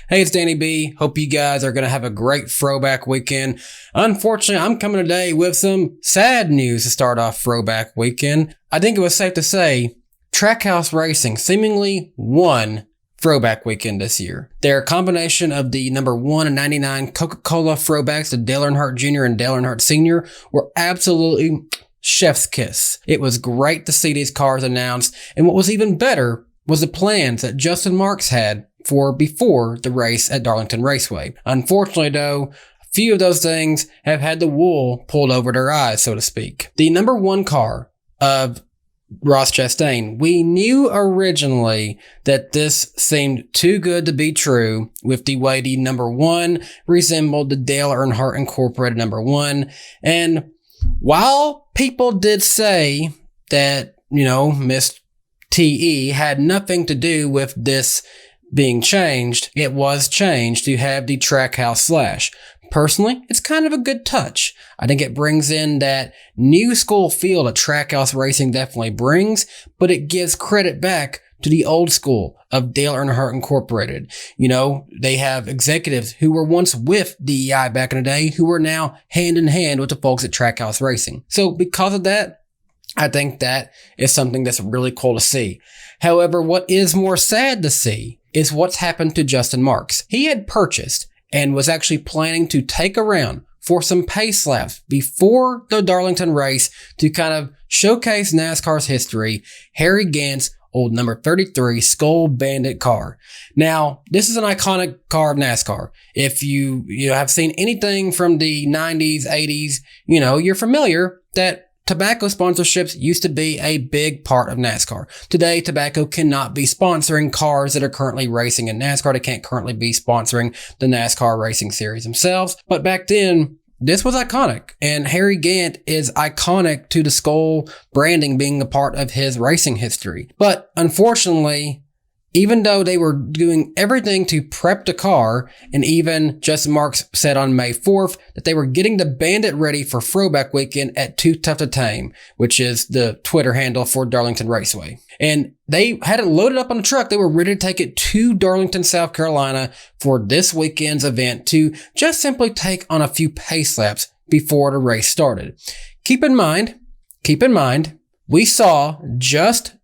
Hey, it's Danny B. Hope you guys are going to have a great throwback weekend. Unfortunately, I'm coming today with some sad news to start off throwback weekend. I think it was safe to say Trackhouse Racing seemingly won throwback weekend this year. Their combination of the number 1 and 99 Coca-Cola throwbacks to Dale Earnhardt Jr. and Dale Earnhardt Sr. were absolutely chef's kiss. It was great to see these cars announced, and what was even better was the plans that Justin Marks had for before the race at Darlington Raceway. Unfortunately, though, a few of those things have had the wool pulled over their eyes, so to speak. The number 1 car of Ross Chastain, we knew originally that this seemed too good to be true with the way the number 1 resembled the Dale Earnhardt Incorporated number 1. And while people did say that, Miss TE had nothing to do with this being changed, it was changed to have the Trackhouse slash. Personally, it's kind of a good touch. I think it brings in that new school feel that Trackhouse Racing definitely brings, but it gives credit back to the old school of Dale Earnhardt Incorporated. They have executives who were once with DEI back in the day who are now hand in hand with the folks at Trackhouse Racing. So because of that, I think that is something that's really cool to see. However, what is more sad to see is what's happened to Justin Marks. He had purchased and was actually planning to take around for some pace laps before the Darlington race to kind of showcase NASCAR's history, Harry Gantz, old number 33 Skull Bandit car. Now, this is an iconic car of NASCAR. If you have seen anything from the 90s, 80s, you're familiar that tobacco sponsorships used to be a big part of NASCAR. Today, tobacco cannot be sponsoring cars that are currently racing in NASCAR. They can't currently be sponsoring the NASCAR racing series themselves. But back then, this was iconic. And Harry Gant is iconic to the Skull branding being a part of his racing history. But unfortunately, even though they were doing everything to prep the car, and even Justin Marks said on May 4th that they were getting the Bandit ready for Throwback Weekend at Too Tough to Tame, which is the Twitter handle for Darlington Raceway. And they had it loaded up on the truck. They were ready to take it to Darlington, South Carolina for this weekend's event to just simply take on a few pace laps before the race started. Keep in mind, we saw just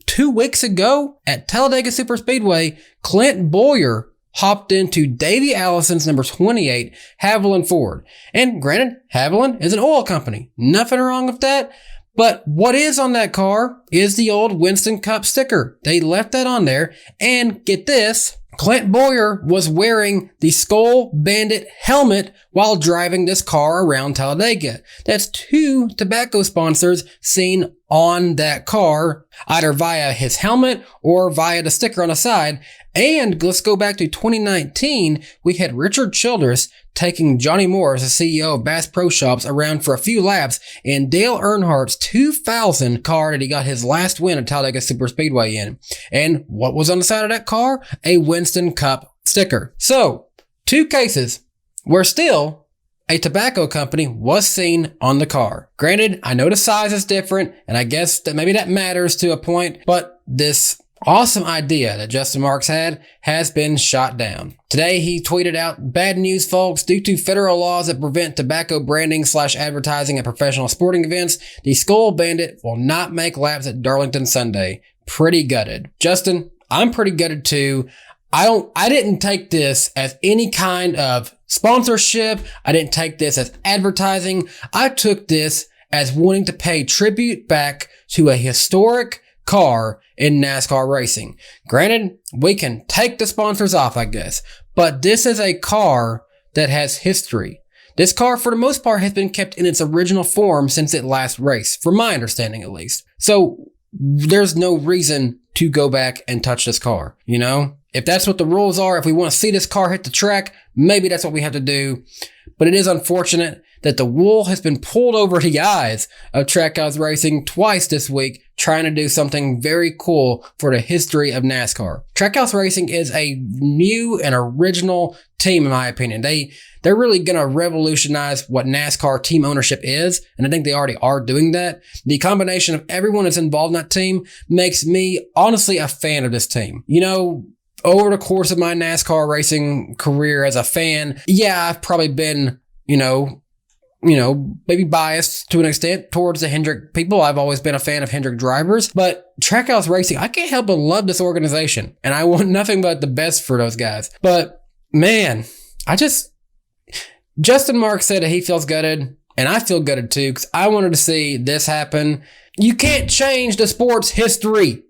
2 weeks ago at Talladega Superspeedway, Clint Bowyer hopped into Davey Allison's number 28 Haviland Ford. And granted, Haviland is an oil company. Nothing wrong with that. But what is on that car is the old Winston Cup sticker. They left that on there. And get this, Clint Bowyer was wearing the Skull Bandit helmet while driving this car around Talladega. That's 2 tobacco sponsors seen on that car, either via his helmet or via the sticker on the side. And let's go back to 2019. We had Richard Childress taking Johnny Moore, the CEO of Bass Pro Shops, around for a few laps in Dale Earnhardt's 2000 car that he got his last win at Talladega Superspeedway in. And what was on the side of that car? A Winston Cup sticker. So, 2 cases where still a tobacco company was seen on the car. Granted, I know the size is different, and I guess that maybe that matters to a point, but this awesome idea that Justin Marks had has been shot down. Today, he tweeted out, "Bad news, folks. Due to federal laws that prevent tobacco branding / advertising at professional sporting events, the Skull Bandit will not make laps at Darlington Sunday." Pretty gutted. Justin, I'm pretty gutted too. I didn't take this as any kind of sponsorship. I didn't take this as advertising. I took this as wanting to pay tribute back to a historic car in NASCAR racing. Granted, we can take the sponsors off, I guess, but this is a car that has history. This car, for the most part, has been kept in its original form since it last raced, from my understanding at least. So there's no reason to go back and touch this car, If that's what the rules are, if we want to see this car hit the track, maybe that's what we have to do. But it is unfortunate that the wool has been pulled over the eyes of Trackhouse Racing twice this week, trying to do something very cool for the history of NASCAR. Trackhouse Racing is a new and original team, in my opinion. They're really going to revolutionize what NASCAR team ownership is, and I think they already are doing that. The combination of everyone that's involved in that team makes me honestly a fan of this team. over the course of my NASCAR racing career as a fan, yeah, I've probably been, maybe biased to an extent towards the Hendrick people. I've always been a fan of Hendrick drivers, but Trackhouse Racing, I can't help but love this organization, and I want nothing but the best for those guys. But man, Justin Marks said that he feels gutted, and I feel gutted too, because I wanted to see this happen. You can't change the sport's history.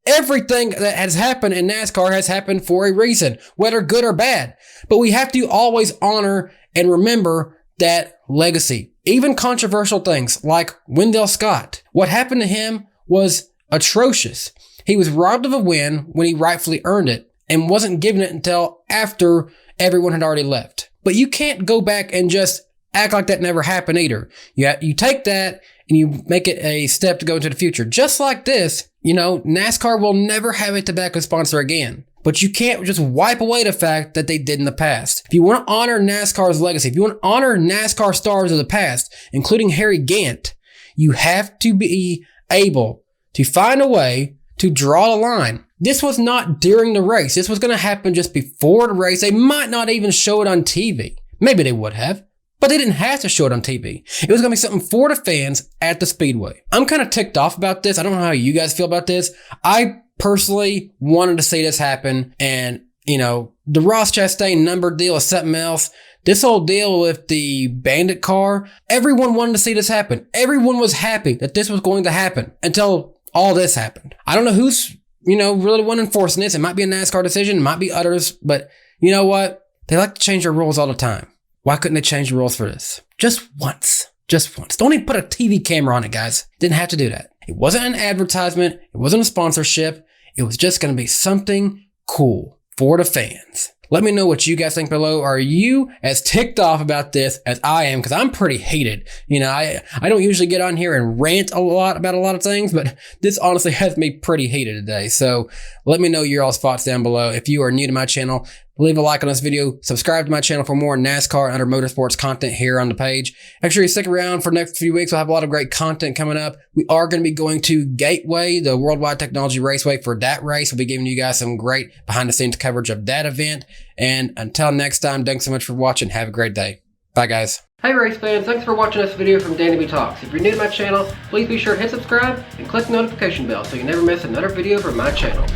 Everything that has happened in NASCAR has happened for a reason, whether good or bad. But we have to always honor and remember that legacy. Even controversial things like Wendell Scott. What happened to him was atrocious. He was robbed of a win when he rightfully earned it and wasn't given it until after everyone had already left. But you can't go back and just act like that never happened either. You take that and you make it a step to go into the future. Just like this, NASCAR will never have a tobacco sponsor again. But you can't just wipe away the fact that they did in the past. If you want to honor NASCAR's legacy, if you want to honor NASCAR stars of the past, including Harry Gant, you have to be able to find a way to draw the line. This was not during the race. This was going to happen just before the race. They might not even show it on TV. Maybe they would have, but they didn't have to show it on TV. It was going to be something for the fans at the Speedway. I'm kind of ticked off about this. I don't know how you guys feel about this. I personally wanted to see this happen, and the Ross Chastain number deal is something else. This whole deal with the Bandit car, everyone wanted to see this happen. Everyone was happy that this was going to happen until all this happened. I don't know who's really the one enforcing this. It might be a NASCAR decision, it might be others, but you know what? They like to change their rules all the time. Why couldn't they change the rules for this? Just once. Don't even put a TV camera on it, guys. Didn't have to do that. It wasn't an advertisement. It wasn't a sponsorship. It was just going to be something cool for the fans. Let me know what you guys think below. Are you as ticked off about this as I am? Because I'm pretty heated. I don't usually get on here and rant a lot about a lot of things, but this honestly has me pretty heated today. So let me know your all's thoughts down below. If you are new to my channel, leave a like on this video. Subscribe to my channel for more NASCAR and other motorsports content here on the page. Make sure you stick around for the next few weeks. We'll have a lot of great content coming up. We are going to be going to Gateway, the Worldwide Technology Raceway, for that race. We'll be giving you guys some great behind-the-scenes coverage of that event. And until next time, thanks so much for watching. Have a great day. Bye, guys. Hey race fans, thanks for watching this video from DannyBTalks. If you're new to my channel, please be sure to hit subscribe and click the notification bell so you never miss another video from my channel.